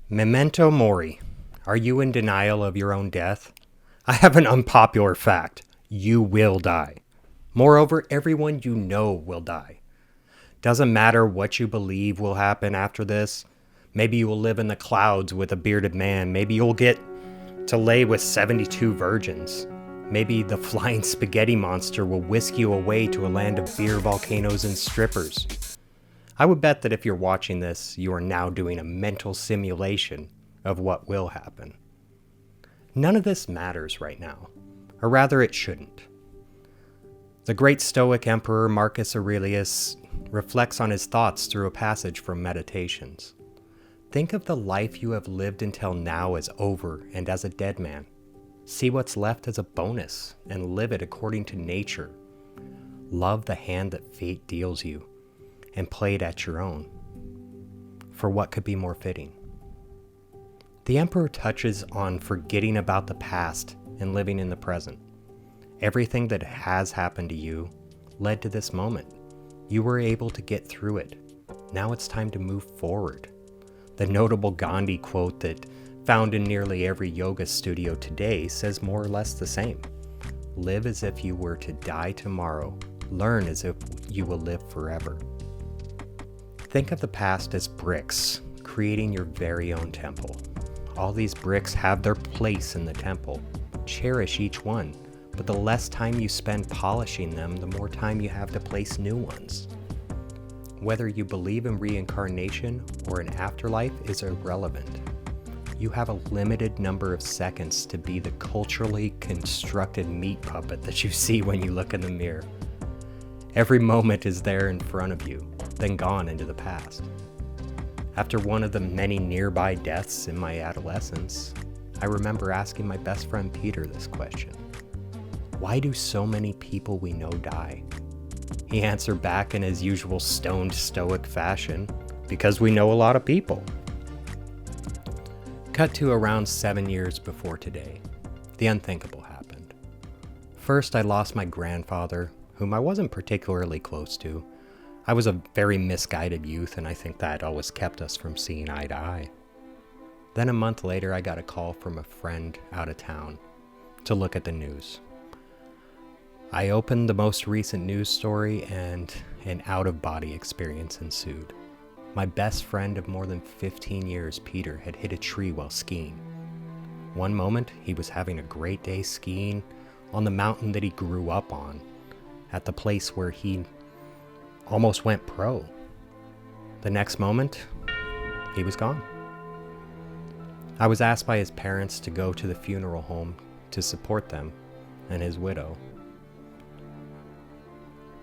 Memento Mori. Are you in denial of your own death? I have an unpopular fact. You will die. Moreover, everyone you know will die. Doesn't matter what you believe will happen after this. Maybe you will live in the clouds with a bearded man. Maybe you'll get to lay with 72 virgins. Maybe the flying spaghetti monster will whisk you away to a land of beer volcanoes and strippers. I would bet that if you're watching this, you are now doing a mental simulation of what will happen. None of this matters right now, or rather it shouldn't. The great Stoic emperor Marcus Aurelius reflects on his thoughts through a passage from Meditations. Think of the life you have lived until now as over and as a dead man. See what's left as a bonus and live it according to nature. Love the hand that fate deals you and play it at your own. For what could be more fitting? The emperor touches on forgetting about the past and living in the present. Everything that has happened to you led to this moment. You were able to get through it. Now it's time to move forward. The notable Gandhi quote that found in nearly every yoga studio today says more or less the same. Live as if you were to die tomorrow. Learn as if you will live forever. Think of the past as bricks, creating your very own temple. All these bricks have their place in the temple. Cherish each one, but the less time you spend polishing them, the more time you have to place new ones. Whether you believe in reincarnation or an afterlife is irrelevant. You have a limited number of seconds to be the culturally constructed meat puppet that you see when you look in the mirror. Every moment is there in front of you, then gone into the past. After one of the many nearby deaths in my adolescence, I remember asking my best friend Peter this question. Why do so many people we know die? He answered back in his usual stoned stoic fashion, because we know a lot of people. Cut to around 7 years before today. The unthinkable happened. First, I lost my grandfather, whom I wasn't particularly close to. I was a very misguided youth, and I think that always kept us from seeing eye to eye. Then a month later, I got a call from a friend out of town to look at the news. I opened the most recent news story, and an out-of-body experience ensued. My best friend of more than 15 years, Peter, had hit a tree while skiing. One moment, he was having a great day skiing on the mountain that he grew up on, at the place where he almost went pro. The next moment, he was gone. I was asked by his parents to go to the funeral home to support them and his widow.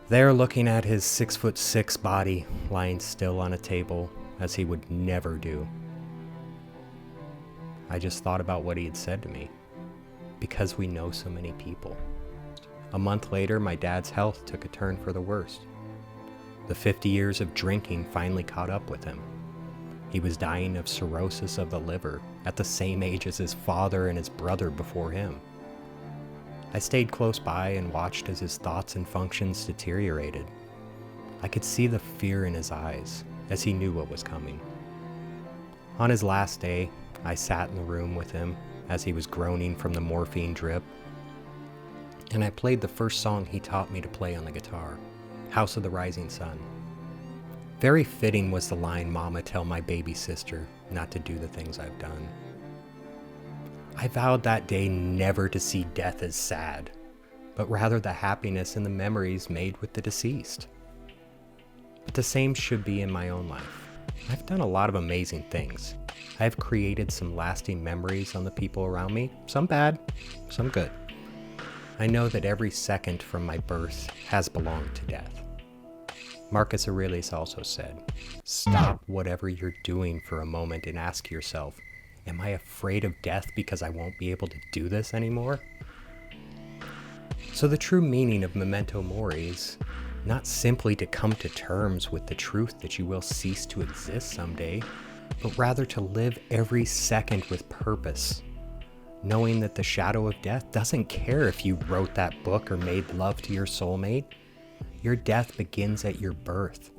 There, looking at his 6'6" body lying still on a table, as he would never do, I just thought about what he had said to me, because we know so many people. A month later, my dad's health took a turn for the worst. The 50 years of drinking finally caught up with him. He was dying of cirrhosis of the liver at the same age as his father and his brother before him. I stayed close by and watched as his thoughts and functions deteriorated. I could see the fear in his eyes as he knew what was coming. On his last day, I sat in the room with him as he was groaning from the morphine drip, and I played the first song he taught me to play on the guitar, House of the Rising Sun. Very fitting was the line, "Mama, tell my baby sister not to do the things I've done." I vowed that day never to see death as sad, but rather the happiness and the memories made with the deceased. But the same should be in my own life. I've done a lot of amazing things. I have created some lasting memories on the people around me, some bad, some good. I know that every second from my birth has belonged to death. Marcus Aurelius also said, stop whatever you're doing for a moment and ask yourself, am I afraid of death because I won't be able to do this anymore? So the true meaning of Memento Mori is not simply to come to terms with the truth that you will cease to exist someday, but rather to live every second with purpose, knowing that the shadow of death doesn't care if you wrote that book or made love to your soulmate. Your death begins at your birth.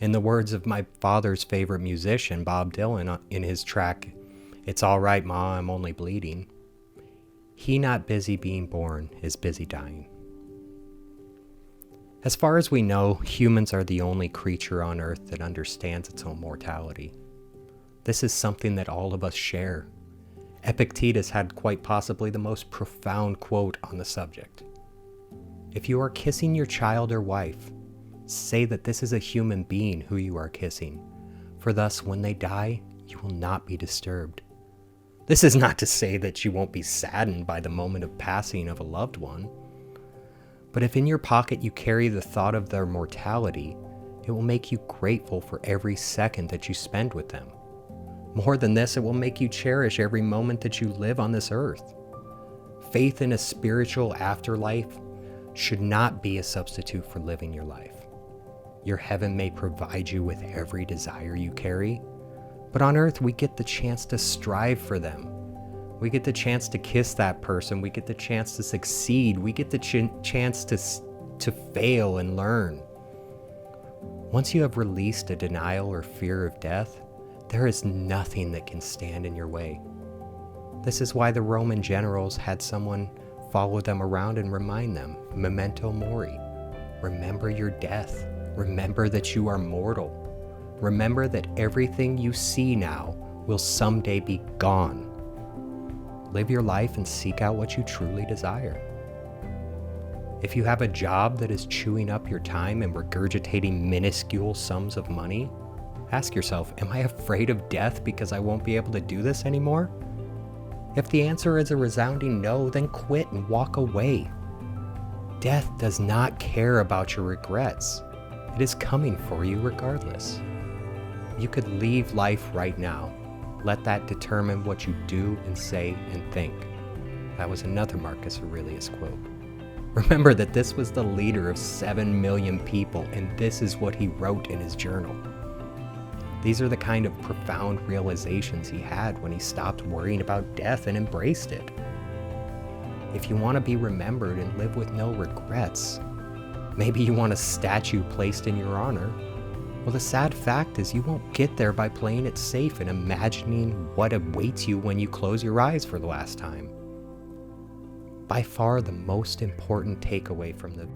In the words of my father's favorite musician, Bob Dylan, in his track, "It's All Right, Ma, I'm Only Bleeding," he not busy being born is busy dying. As far as we know, humans are the only creature on earth that understands its own mortality. This is something that all of us share. Epictetus had quite possibly the most profound quote on the subject. If you are kissing your child or wife, say that this is a human being who you are kissing, for thus when they die, you will not be disturbed. This is not to say that you won't be saddened by the moment of passing of a loved one, but if in your pocket you carry the thought of their mortality, it will make you grateful for every second that you spend with them. More than this, it will make you cherish every moment that you live on this earth. Faith in a spiritual afterlife should not be a substitute for living your life. Your heaven may provide you with every desire you carry, but on earth we get the chance to strive for them. We get the chance to kiss that person. We get the chance to succeed. We get the chance to fail and learn. Once you have released a denial or fear of death, there is nothing that can stand in your way. This is why the Roman generals had someone follow them around and remind them, Memento Mori. Remember your death. Remember that you are mortal. Remember that everything you see now will someday be gone. Live your life and seek out what you truly desire. If you have a job that is chewing up your time and regurgitating minuscule sums of money, ask yourself, am I afraid of death because I won't be able to do this anymore? If the answer is a resounding no, then quit and walk away. Death does not care about your regrets. It is coming for you regardless. You could leave life right now. Let that determine what you do and say and think. That was another Marcus Aurelius quote. Remember that this was the leader of 7 million people, and this is what he wrote in his journal. These are the kind of profound realizations he had when he stopped worrying about death and embraced it. If you want to be remembered and live with no regrets, maybe you want a statue placed in your honor. Well, the sad fact is you won't get there by playing it safe and imagining what awaits you when you close your eyes for the last time. By far the most important takeaway from the